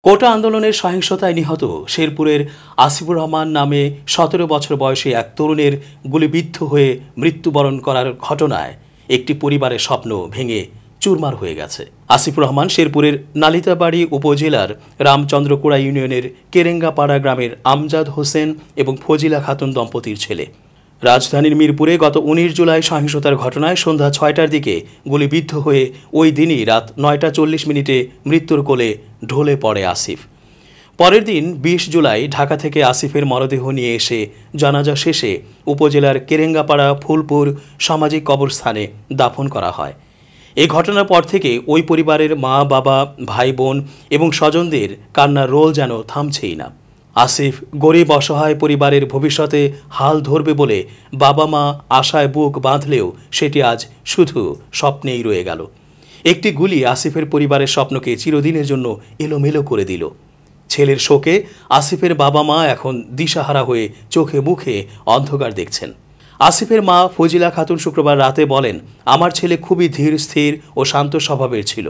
কোটা আন্দোলনের সহিংসতায় নিহত শেরপুরের আসিফুর রহমান নামে ১৭ বছর বয়সী এক তরুণের গুলিবিদ্ধ হয়ে মৃত্যুবরণ করার ঘটনায় একটি পরিবারের স্বপ্ন ভেঙে চুরমার হয়ে গেছে। আসিফুর রহমান শেরপুরের নালিতাবাড়ী উপজেলার রামচন্দ্রকুড়া ইউনিয়নের কেরেঙ্গাপাড়া গ্রামের আমজাদ হোসেন এবং ফজিলা খাতুন দম্পতির ছেলে। রাজধানীর মিরপুরে গত ১৯ জুলাই সহিংসতার ঘটনায় সন্ধ্যা ৬টার দিকে গুলিবিদ্ধ হয়ে ওই দিনই রাত ৯টা ৪০ মিনিটে মৃত্যুর কোলে ঢলে পড়ে আসিফ। পরের দিন ২০ জুলাই ঢাকা থেকে আসিফের মরদেহ নিয়ে এসে জানাজা শেষে উপজেলার কেরেঙ্গাপাড়া ফুলপুর সামাজিক কবরস্থানে দাফন করা হয়। এই ঘটনার পর থেকে ওই পরিবারের মা, বাবা, ভাই, বোন এবং স্বজনদের কান্নার রোল যেন থামছেই না। আসিফ গরিব অসহায় পরিবারের ভবিষ্যতে হাল ধরবে বলে বাবা মা আশায় বুক বাঁধলেও সেটি আজ শুধু স্বপ্নেই রয়ে গেল। একটি গুলি আসিফের পরিবারের স্বপ্নকে চিরদিনের জন্য এলোমেলো করে দিল। ছেলের শোকে আসিফের বাবা মা এখন দিশাহারা হয়ে চোখে মুখে অন্ধকার দেখছেন। আসিফের মা ফজিলা খাতুন শুক্রবার রাতে বলেন, আমার ছেলে খুবই ধীর স্থির ও শান্ত স্বভাবের ছিল।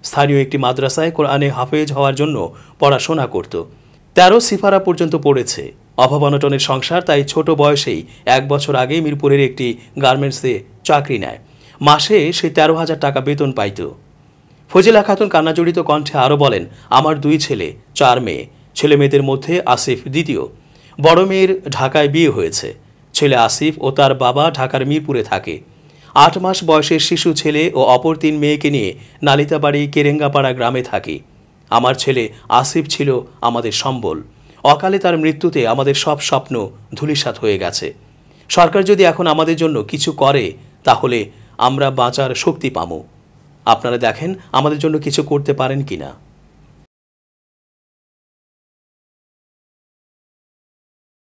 স্থানীয় একটি মাদ্রাসায় কোরআনে হাফেজ হওয়ার জন্য পড়াশোনা করত। ১৩ সিফারা পর্যন্ত পড়েছে। অভাব অনটনের সংসার, তাই ছোট বয়সেই ১ বছর আগে মিরপুরের একটি গার্মেন্টসে চাকরি নেয়। মাসে সে ১৩,০০০ টাকা বেতন পাইত। ফজিলা খাতুন কান্নাজড়িত কণ্ঠে আরও বলেন, আমার ২ ছেলে ৪ মেয়ে। ছেলে মেয়েদের মধ্যে আসিফ দ্বিতীয়। বড় মেয়ের ঢাকায় বিয়ে হয়েছে। ছেলে আসিফ ও তার বাবা ঢাকার মিরপুরে থাকে। ৮ মাস বয়সের শিশু ছেলে ও অপর ৩ মেয়েকে নিয়ে নালিতাবাড়ি কেরেঙ্গাপাড়া গ্রামে থাকি। আমার ছেলে আসিফ ছিল আমাদের সম্বল। অকালে তার মৃত্যুতে আমাদের সব স্বপ্ন ধূলিসাৎ হয়ে গেছে। সরকার যদি এখন আমাদের জন্য কিছু করে তাহলে আমরা বাঁচার শক্তি পাবো। আপনারা দেখেন আমাদের জন্য কিছু করতে পারেন কিনা।